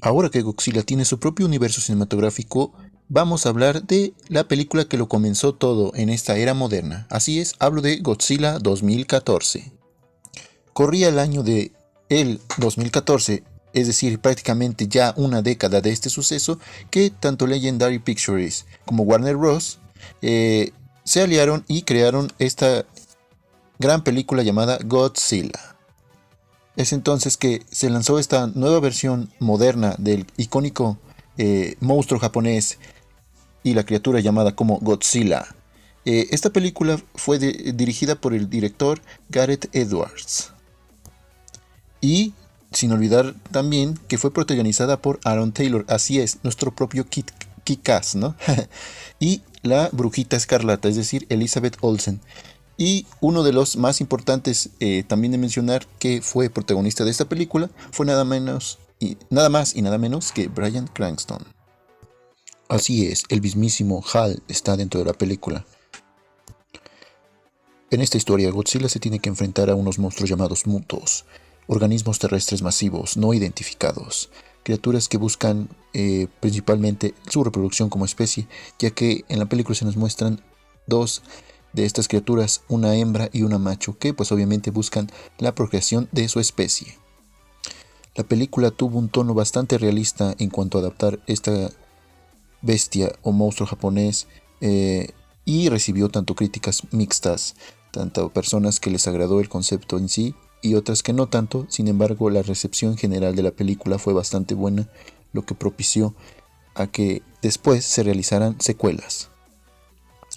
Ahora que Godzilla tiene su propio universo cinematográfico, vamos a hablar de la película que lo comenzó todo en esta era moderna. Así es, hablo de Godzilla 2014. Corría el año de el 2014, es decir, prácticamente ya una década de este suceso, que tanto Legendary Pictures como Warner Bros. eh, se aliaron y crearon esta gran película llamada Godzilla. Es entonces que se lanzó esta nueva versión moderna del icónico monstruo japonés y la criatura llamada como Godzilla. Esta película fue dirigida por el director Gareth Edwards y sin olvidar también que fue protagonizada por Aaron Taylor, así es, nuestro propio Kick-Ass, ¿no? Y la brujita escarlata, es decir, Elizabeth Olsen. Y uno de los más importantes también de mencionar que fue protagonista de esta película fue nada más y nada menos que Bryan Cranston. Así es, el mismísimo Hal está dentro de la película. En esta historia, Godzilla se tiene que enfrentar a unos monstruos llamados mutos, organismos terrestres masivos no identificados, criaturas que buscan principalmente su reproducción como especie, ya que en la película se nos muestran dos de estas criaturas, una hembra y una macho, que pues obviamente buscan la procreación de su especie. La película tuvo un tono bastante realista en cuanto a adaptar esta bestia o monstruo japonés y recibió tanto críticas mixtas, tanto personas que les agradó el concepto en sí y otras que no tanto. Sin embargo, la recepción general de la película fue bastante buena, lo que propició a que después se realizaran secuelas.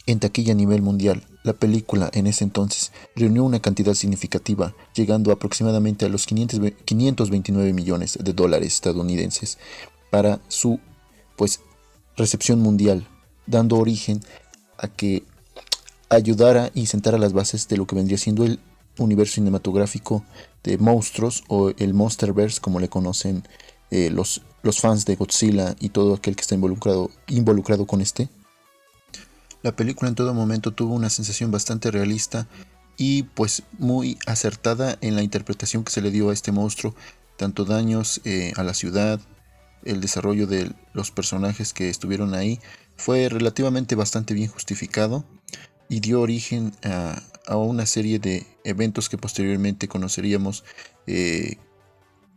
En taquilla a nivel mundial, la película en ese entonces reunió una cantidad significativa, llegando aproximadamente a los 529 millones de dólares estadounidenses para su pues recepción mundial, dando origen a que ayudara y sentara las bases de lo que vendría siendo el universo cinematográfico de monstruos o el Monsterverse, como le conocen los fans de Godzilla y todo aquel que está involucrado con este. La película en todo momento tuvo una sensación bastante realista y pues muy acertada en la interpretación que se le dio a este monstruo, tanto daños a la ciudad, el desarrollo de los personajes que estuvieron ahí fue relativamente bastante bien justificado y dio origen a una serie de eventos que posteriormente conoceríamos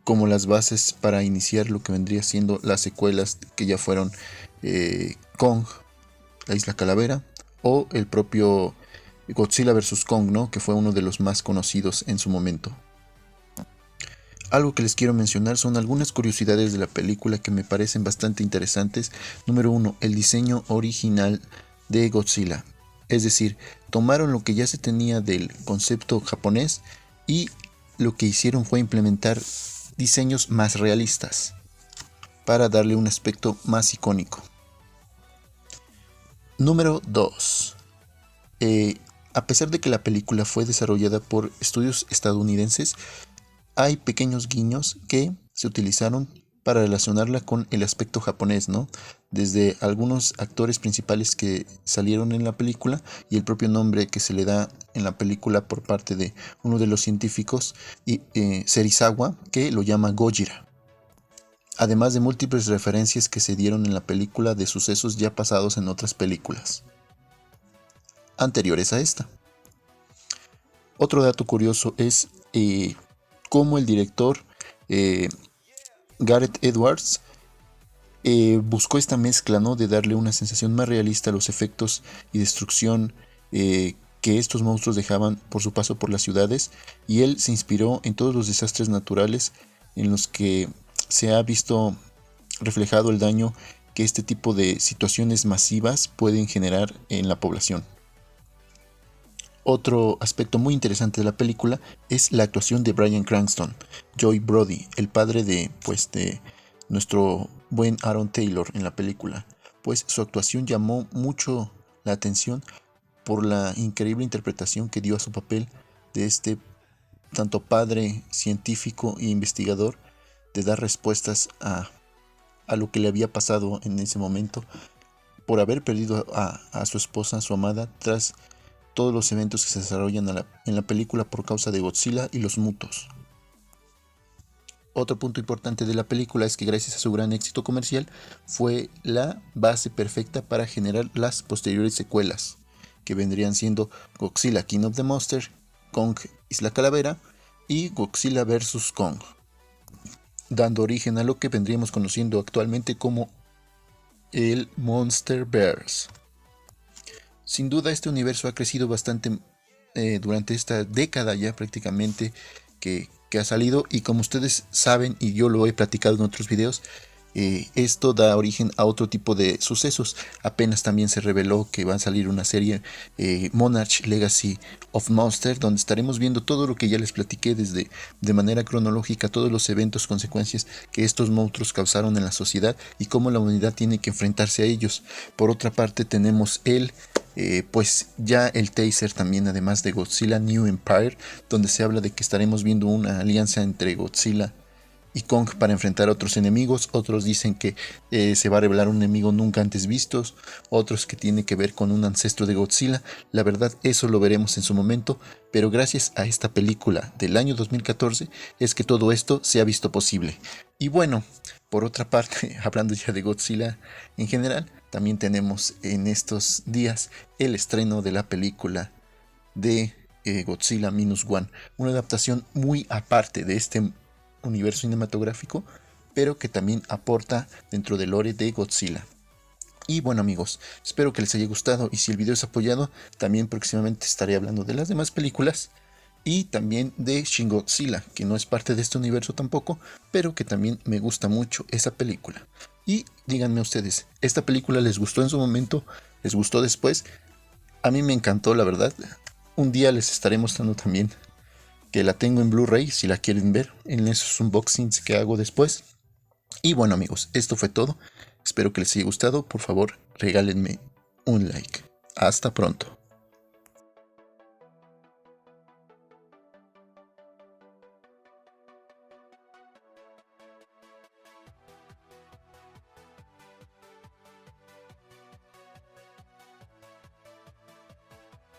como las bases para iniciar lo que vendría siendo las secuelas que ya fueron Kong, la Isla Calavera o el propio Godzilla vs. Kong, ¿no? Que fue uno de los más conocidos en su momento. Algo que les quiero mencionar son algunas curiosidades de la película que me parecen bastante interesantes. Número 1, el diseño original de Godzilla. Es decir, tomaron lo que ya se tenía del concepto japonés y lo que hicieron fue implementar diseños más realistas para darle un aspecto más icónico. Número 2. A pesar de que la película fue desarrollada por estudios estadounidenses, hay pequeños guiños que se utilizaron para relacionarla con el aspecto japonés, ¿no? Desde algunos actores principales que salieron en la película y el propio nombre que se le da en la película por parte de uno de los científicos, Serizawa, que lo llama Gojira. Además de múltiples referencias que se dieron en la película de sucesos ya pasados en otras películas anteriores a esta. Otro dato curioso es cómo el director Gareth Edwards buscó esta mezcla, ¿no? De darle una sensación más realista a los efectos y destrucción que estos monstruos dejaban por su paso por las ciudades, y él se inspiró en todos los desastres naturales en los que se ha visto reflejado el daño que este tipo de situaciones masivas pueden generar en la población. Otro aspecto muy interesante de la película es la actuación de Bryan Cranston, Joy Brody, el padre de nuestro buen Aaron Taylor en la película, pues su actuación llamó mucho la atención por la increíble interpretación que dio a su papel de este tanto padre científico e investigador, de dar respuestas a lo que le había pasado en ese momento por haber perdido a su esposa, a su amada, tras todos los eventos que se desarrollan en la película por causa de Godzilla y los mutos. Otro punto importante de la película es que gracias a su gran éxito comercial fue la base perfecta para generar las posteriores secuelas, que vendrían siendo Godzilla King of the Monsters, Kong Isla Calavera y Godzilla vs. Kong, dando origen a lo que vendríamos conociendo actualmente como el Monsterverse. Sin duda este universo ha crecido bastante durante esta década ya prácticamente que ha salido, y como ustedes saben y yo lo he platicado en otros videos, esto da origen a otro tipo de sucesos. Apenas también se reveló que va a salir una serie, Monarch Legacy of Monsters, donde estaremos viendo todo lo que ya les platiqué desde de manera cronológica, todos los eventos, consecuencias que estos monstruos causaron en la sociedad y cómo la humanidad tiene que enfrentarse a ellos. Por otra parte tenemos pues ya el teaser también, además de Godzilla New Empire, donde se habla de que estaremos viendo una alianza entre Godzilla y Kong para enfrentar a otros enemigos. Otros dicen que se va a revelar un enemigo nunca antes vistos, otros que tiene que ver con un ancestro de Godzilla. La verdad, eso lo veremos en su momento, pero gracias a esta película del año 2014 es que todo esto se ha visto posible. Y bueno, por otra parte, hablando ya de Godzilla en general, también tenemos en estos días el estreno de la película de Godzilla Minus One, una adaptación muy aparte de este universo cinematográfico, pero que también aporta dentro del lore de Godzilla. Y bueno amigos, espero que les haya gustado, y si el video es apoyado, también próximamente estaré hablando de las demás películas y también de Shin Godzilla, que no es parte de este universo tampoco, pero que también me gusta mucho esa película. Y díganme ustedes, ¿esta película les gustó en su momento? ¿Les gustó después? A mí me encantó, la verdad. Un día les estaré mostrando también que la tengo en Blu-ray si la quieren ver en esos unboxings que hago después. Y bueno amigos, esto fue todo. Espero que les haya gustado. Por favor, regálenme un like. Hasta pronto.